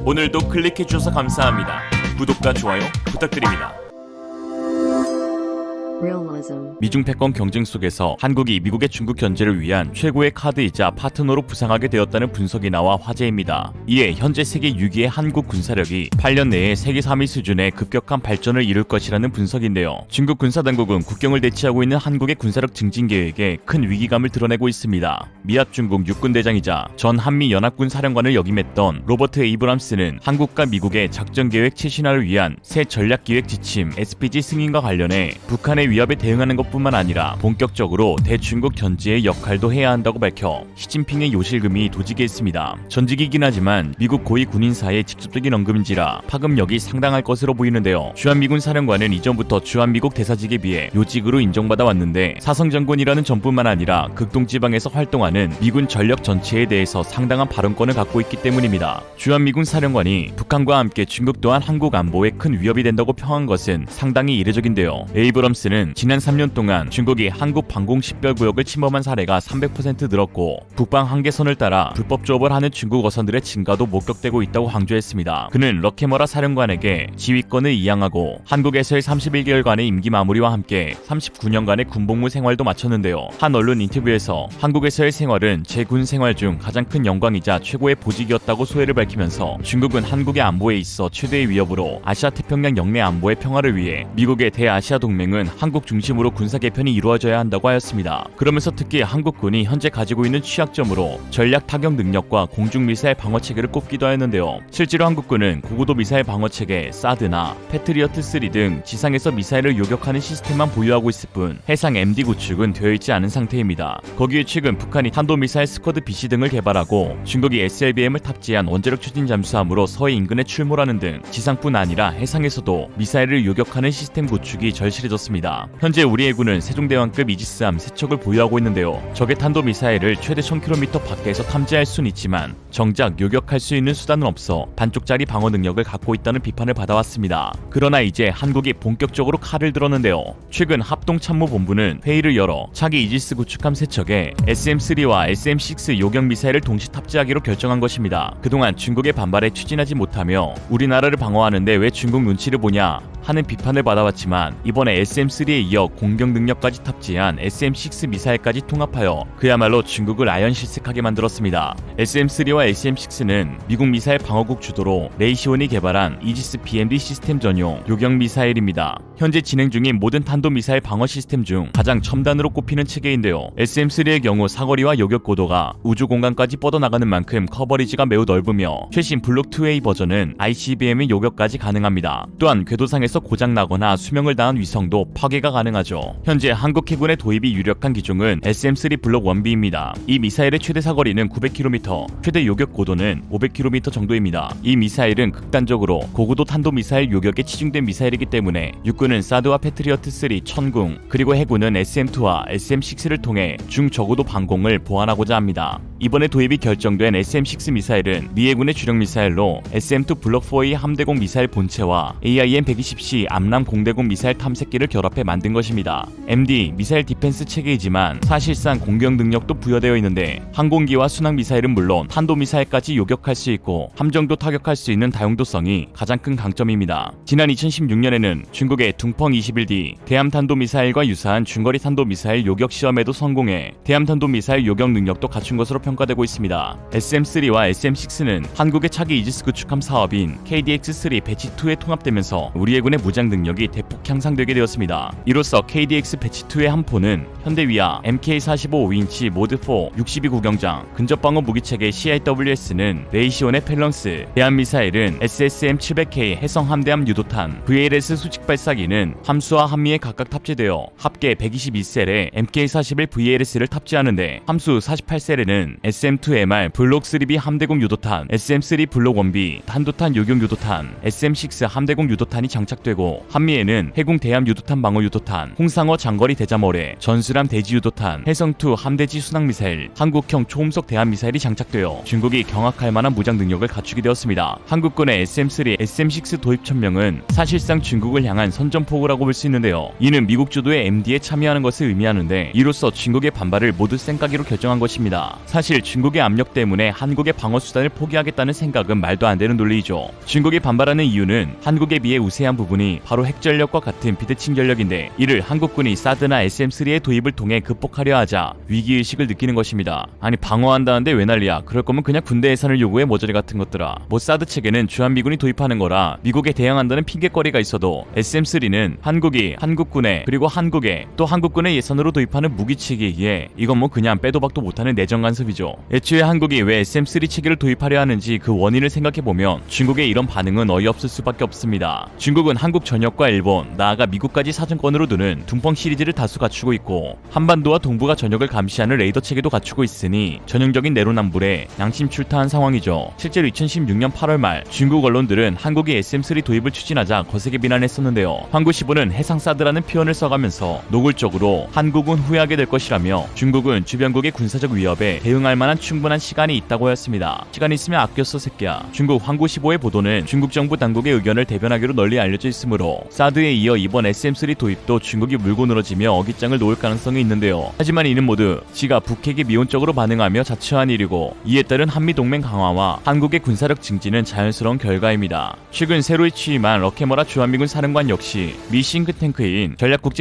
오늘도 클릭해주셔서 감사합니다. 구독과 좋아요 부탁드립니다. Realism. 미중 패권 경쟁 속에서 한국이 미국의 중국 견제를 위한 최고의 카드이자 파트너로 부상하게 되었다는 분석이 나와 화제입니다. 이에 현재 세계 6위의 한국 군사력이 8년 내에 세계 3위 수준의 급격한 발전을 이룰 것이라는 분석인데요. 중국 군사당국은 국경을 대치하고 있는 한국의 군사력 증진 계획에 큰 위기감을 드러내고 있습니다. 미합 중국 육군대장이자 전 한미연합군 사령관을 역임했던 로버트 에이브람스는 한국과 미국의 작전계획 최신화를 위한 새 전략기획 지침 SPG 승인과 관련해 북한의 위협에 대응하는 것뿐만 아니라 본격적으로 대중국 견제의 역할도 해야 한다고 밝혀 시진핑의 요실금이 도지게 했습니다. 전직이긴 하지만 미국 고위 군인사의 직접적인 언급인지라 파급력이 상당할 것으로 보이는데요. 주한미군 사령관은 이전부터 주한미국 대사직에 비해 요직으로 인정받아 왔는데 사성장군이라는 점뿐만 아니라 극동지방에서 활동하는 미군 전력 전체에 대해서 상당한 발언권을 갖고 있기 때문입니다. 주한미군 사령관이 북한과 함께 중국 또한 한국 안보에 큰 위협이 된다고 평한 것은 상당히 이례적인데요. 에이브럼스는 지난 3년 동안 중국이 한국 방공 식별구역을 침범한 사례가 300% 늘었고 북방 한계선을 따라 불법 조업을 하는 중국 어선들의 증가도 목격되고 있다고 강조했습니다. 그는 러케머라 사령관에게 지휘권을 이양하고 한국에서의 31개월간의 임기 마무리와 함께 39년간의 군복무 생활도 마쳤는데요. 한 언론 인터뷰에서 한국에서의 생활은 제 군 생활 중 가장 큰 영광이자 최고의 보직이었다고 소회를 밝히면서 중국은 한국의 안보에 있어 최대의 위협으로 아시아 태평양 영내 안보의 평화를 위해 미국의 대아시아 동맹은 한국 중심으로 군사 개편이 이루어져야 한다고 하였습니다. 그러면서 특히 한국군이 현재 가지고 있는 취약점으로 전략 타격 능력과 공중 미사일 방어 체계를 꼽기도 하였는데요. 실제로 한국군은 고고도 미사일 방어 체계 사드나 패트리어트 3 등 지상에서 미사일을 요격하는 시스템만 보유하고 있을 뿐 해상 MD 구축은 되어 있지 않은 상태입니다. 거기에 최근 북한이 탄도 미사일 스쿼드 BC 등을 개발하고 중국이 SLBM을 탑재한 원자력 추진 잠수함으로 서해 인근에 출몰하는 등 지상뿐 아니라 해상에서도 미사일을 요격하는 시스템 구축이 절실해졌습니다. 현재 우리 해군은 세종대왕급 이지스함 3척을 보유하고 있는데요. 적의 탄도미사일을 최대 1000km 밖에서 탐지할 수는 있지만 정작 요격할 수 있는 수단은 없어 반쪽짜리 방어 능력을 갖고 있다는 비판을 받아왔습니다. 그러나 이제 한국이 본격적으로 칼을 들었는데요. 최근 합동참모본부는 회의를 열어 차기 이지스 구축함 3척에 SM-3와 SM-6 요격미사일을 동시 탑재하기로 결정한 것입니다. 그동안 중국의 반발에 추진하지 못하며 우리나라를 방어하는데 왜 중국 눈치를 보냐 하는 비판을 받아왔지만 이번에 SM-3에 이어 공격 능력까지 탑재한 SM-6 미사일까지 통합하여 그야말로 중국을 아연실색하게 만들었습니다. SM-3와 SM-6는 미국 미사일 방어국 주도로 레이시온이 개발한 이지스 BMD 시스템 전용 요격 미사일입니다. 현재 진행 중인 모든 탄도미사일 방어 시스템 중 가장 첨단으로 꼽히는 체계인데요. SM-3의 경우 사거리와 요격 고도가 우주 공간까지 뻗어나가는 만큼 커버리지가 매우 넓으며 최신 블록 2A 버전은 ICBM의 요격까지 가능합니다. 또한 궤도상에서 고장나거나 수명을 다한 위성도 파괴가 가능하죠. 현재 한국 해군의 도입이 유력한 기종은 SM-3 블록 1B입니다. 이 미사일의 최대 사거리는 900km, 최대 요격 고도는 500km 정도입니다. 이 미사일은 극단적으로 고고도 탄도미사일 요격에 치중된 미사일이기 때문에 육군은 사드와 패트리어트 3 천궁, 그리고 해군은 SM-2와 SM-6를 통해 중저고도 방공을 보완하고자 합니다. 이번에 도입이 결정된 SM-6 미사일은 미 해군의 주력 미사일로 SM-2 블록 4A 함대공 미사일 본체와 AIM-120C 암람 공대공 미사일 탐색기를 결합해 만든 것입니다. MD 미사일 디펜스 체계이지만 사실상 공격 능력도 부여되어 있는데 항공기와 순항 미사일은 물론 탄도 미사일까지 요격할 수 있고 함정도 타격할 수 있는 다용도성이 가장 큰 강점입니다. 지난 2016년에는 중국의 둥펑 21D 대함 탄도 미사일과 유사한 중거리 탄도 미사일 요격 시험에도 성공해 대함 탄도 미사일 요격 능력도 갖춘 것으로 평가되고 있습니다. SM-3와 SM-6는 한국의 차기 이지스 구축함 사업인 KDX-3 배치 2에 통합되면서 우리 해군의 무장 능력이 대폭 향상되게 되었습니다. 이로써 KDX 배치 2의 한 포는 현대위아 MK45 5인치 모드 4 62 구경장, 근접방어 무기체계 CIWS는 레이시온의 밸런스, 대한미사일은 SSM-700K 해성 함대함 유도탄, VLS 수직 발사기는 함수와 함미에 각각 탑재되어 합계 122셀에 MK41 VLS를 탑재하는데 함수 48셀에는 SM-2MR 블록 3B 함대공 유도탄, SM-3 블록 1B 한도탄 요격 유도탄, SM-6 함대공 유도탄이 장착 시작되고 한미에는 해군 대함 유도탄 방어 유도탄, 홍상어 장거리 대자머레, 전술함 대지 유도탄, 해성2 함대지 순항미사일, 한국형 초음속 대함 미사일이 장착되어 중국이 경악할 만한 무장 능력을 갖추게 되었습니다. 한국군의 SM3, SM6 도입 천명은 사실상 중국을 향한 선전포고라고 볼 수 있는데요. 이는 미국 주도의 MD에 참여하는 것을 의미하는데 이로써 중국의 반발을 모두 쌩까기로 결정한 것입니다. 사실 중국의 압력 때문에 한국의 방어 수단을 포기하겠다는 생각은 말도 안 되는 논리이죠. 중국이 반발하는 이유는 한국에 비해 우세한 부분이 바로 핵전력과 같은 비대칭 전력인데 이를 한국군이 사드나 SM3의 도입을 통해 극복하려 하자 위기의식을 느끼는 것입니다. 아니 방어한다는데 왜 난리야. 그럴 거면 그냥 군대 예산을 요구해 모조리 같은 것들아. 뭐 사드 체계는 주한미군이 도입하는 거라 미국에 대항한다는 핑계거리가 있어도 SM3는 한국군의 그리고 한국의 또 한국군의 예산으로 도입하는 무기체계이기에 이건 뭐 그냥 빼도 박도 못하는 내정 간섭이죠. 애초에 한국이 왜 SM3 체계를 도입하려 하는지 그 원인을 생각해보면 중국의 이런 반응은 어이없을 수밖에 없습니다. 중국은 한국 전역과 일본, 나아가 미국까지 사정권으로 두는 둥펑 시리즈를 다수 갖추고 있고 한반도와 동북아 전역을 감시하는 레이더 체계도 갖추고 있으니 전형적인 내로남불에 양심출타한 상황이죠. 실제로 2016년 8월 말 중국 언론들은 한국이 SM3 도입을 추진하자 거세게 비난했었는데요. 환구시보는 해상사드라는 표현을 써가면서 노골적으로 한국은 후회하게 될 것이라며 중국은 주변국의 군사적 위협에 대응할 만한 충분한 시간이 있다고 하였습니다. 시간 있으면 아껴 써 새끼야. 중국 환구시보의 보도는 중국 정부 당국의 의견을 대변하기로 널리 알려져 있으므로 사드에 이어 이번 SM3 도입도 중국이 물고 늘어지며 어깃장을 놓을 가능성이 있는데요. 하지만 이는 모두 지가 북핵에 미온적으로 반응하며 자처한 일이고 이에 따른 한미동맹 강화와 한국의 군사력 증진은 자연스러운 결과입니다. 최근 새로 취임한 러케머라 주한미군 사령관 역시 미 싱크탱크인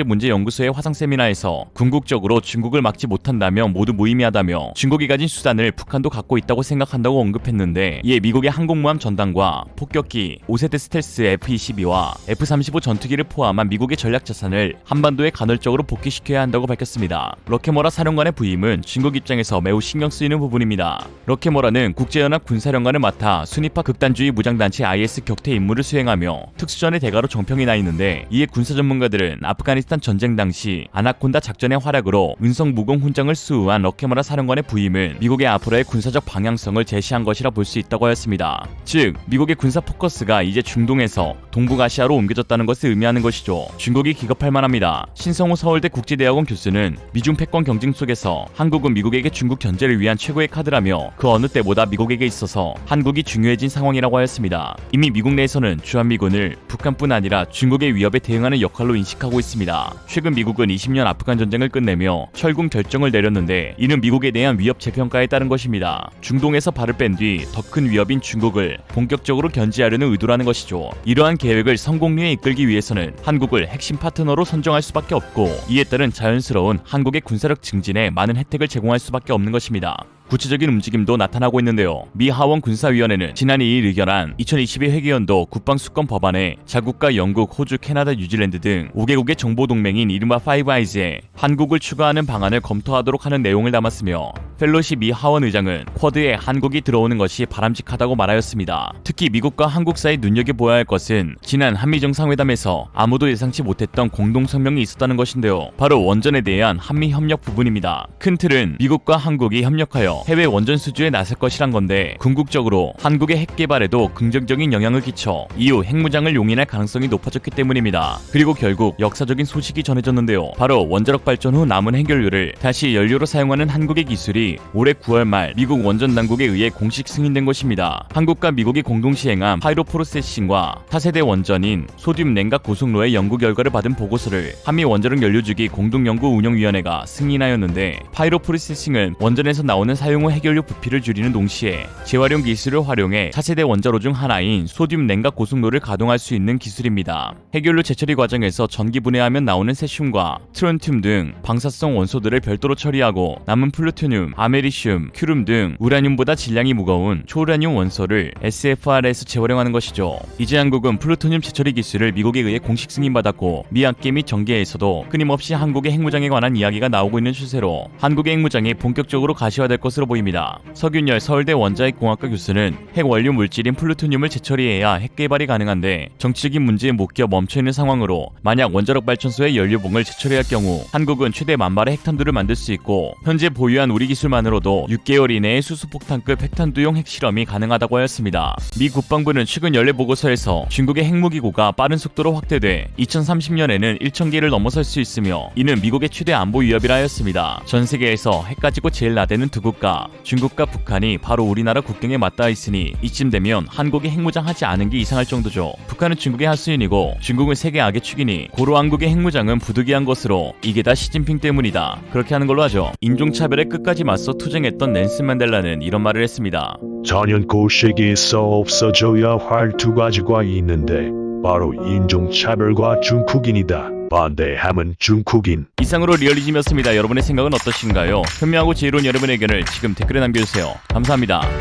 전략국제문제연구소의 화상 세미나에서 궁극적으로 중국을 막지 못한다며 모두 무의미하다며 중국이 가진 수단을 북한도 갖고 있다고 생각한다고 언급했는데 이에 미국의 항공모함 전단과 폭격기, 5세대 스텔스 F-22와 F-35 전투기를 포함한 미국의 전략자산을 한반도에 간헐적으로 복귀시켜야 한다고 밝혔습니다. 러케머라 사령관의 부임은 중국 입장에서 매우 신경 쓰이는 부분입니다. 러케머라는 국제연합 군사령관을 맡아 순위파 극단주의 무장단체 IS 격퇴 임무를 수행하며 특수전의 대가로 정평이 나 있는데 이에 군사 전문가들은 아프가니스탄 전쟁 당시 아나콘다 작전의 활약으로 운성 무공 훈장을 수우한 러케머라 사령관의 부임은 미국의 앞으로의 군사적 방향성을 제시한 것이라 볼 수 있다고 하였습니다. 즉 미국의 군사 포커스가 이제 중동에서 동북아시아로 옮겨졌다는 것을 의미하는 것이죠. 중국이 기겁할 만합니다. 신성호 서울대 국제대학원 교수는 미중 패권 경쟁 속에서 한국은 미국에게 중국 견제를 위한 최고의 카드라며 그 어느 때보다 미국에게 있어서 한국이 중요해진 상황이라고 하였습니다. 이미 미국 내에서는 주한미군을 북한뿐 아니라 중국의 위협에 대응하는 역할로 인식하고 있습니다. 최근 미국은 20년 아프간 전쟁을 끝내며 철군 결정을 내렸는데 이는 미국에 대한 위협 재평가에 따른 것입니다. 중동에서 발을 뺀 뒤 더 큰 위협인 중국을 본격적으로 견제하려는 의도라는 것이죠. 이러한 계획을 성공리에 이끌기 위해서는 한국을 핵심 파트너로 선정할 수밖에 없고 이에 따른 자연스러운 한국의 군사력 증진에 많은 혜택을 제공할 수밖에 없는 것입니다. 구체적인 움직임도 나타나고 있는데요. 미 하원 군사위원회는 지난 2일 의결한 2022 회계연도 국방수권 법안에 자국과 영국, 호주, 캐나다, 뉴질랜드 등 5개국의 정보동맹인 이른바 파이브 아이즈에 한국을 추가하는 방안을 검토하도록 하는 내용을 담았으며 펠로시 미 하원 의장은 쿼드에 한국이 들어오는 것이 바람직하다고 말하였습니다. 특히 미국과 한국 사이 눈여겨보아야 할 것은 지난 한미정상회담에서 아무도 예상치 못했던 공동성명이 있었다는 것인데요. 바로 원전에 대한 한미협력 부분입니다. 큰 틀은 미국과 한국이 협력하여 해외 원전 수주에 나설 것이란 건데 궁극적으로 한국의 핵 개발에도 긍정적인 영향을 끼쳐 이후 핵무장을 용인할 가능성이 높아졌기 때문입니다. 그리고 결국 역사적인 소식이 전해졌는데요. 바로 원자력 발전 후 남은 핵연료를 다시 연료로 사용하는 한국의 기술이 올해 9월 말 미국 원전 당국에 의해 공식 승인된 것입니다. 한국과 미국이 공동 시행한 파이로 프로세싱과 차세대 원전인 소듐 냉각 고속로의 연구 결과를 받은 보고서를 한미 원자력 연료주기 공동연구운영위원회가 승인하였는데 파이로 프로세싱은 원전에서 나오는 사용 후 핵연료 부피를 줄이는 동시에 재활용 기술을 활용해 차세대 원자로 중 하나인 소듐 냉각 고속로를 가동할 수 있는 기술입니다. 핵연료 재처리 과정에서 전기 분해하면 나오는 세슘과 트론튬 등 방사성 원소들을 별도로 처리하고 남은 플루토늄, 아메리슘, 큐름 등 우라늄보다 질량이 무거운 초우라늄 원소를 SFR에서 재활용하는 것이죠. 이제 한국은 플루토늄 재처리 기술을 미국에 의해 공식 승인받았고 미 학계 및 정계에서도 끊임없이 한국의 핵무장에 관한 이야기가 나오고 있는 추세로 한국의 핵무장이 본격적으로 가시화될 것으로 것으로 보입니다. 서균열 서울대 원자핵공학과 교수는 핵 원료 물질인 플루토늄을 재처리해야 핵 개발이 가능한데 정치적인 문제에 못 껴 멈춰있는 상황으로 만약 원자력 발전소의 연료봉을 재처리할 경우 한국은 최대 10,000발의 핵탄두를 만들 수 있고 현재 보유한 우리 기술만으로도 6개월 이내에 수소폭탄급 핵탄두용 핵실험이 가능하다고 하였습니다. 미 국방부는 최근 연례 보고서에서 중국의 핵무기고가 빠른 속도로 확대돼 2030년에는 1,000개를 넘어설 수 있으며 이는 미국의 최대 안보 위협이라 하였습니다. 전 세계에서 핵 가지고 제일 나대는 두 국가 중국과 북한이 바로 우리나라 국경에 맞닿아 있으니 이쯤 되면 한국이 핵무장하지 않은 게 이상할 정도죠. 북한은 중국의 하수인이고 중국은 세계 악의 축이니 고로 한국의 핵무장은 부득이한 것으로 이게 다 시진핑 때문이다. 그렇게 하는 걸로 하죠. 인종차별에 끝까지 맞서 투쟁했던 넬슨 만델라는 이런 말을 했습니다. 전연고 세계에서 없어져야 할 두 가지가 있는데 바로 인종차별과 중국인이다. 반대함은 중국인. 이상으로 리얼리즘이었습니다. 여러분의 생각은 어떠신가요? 현명하고 지혜로운 여러분의 의견을 지금 댓글에 남겨주세요. 감사합니다.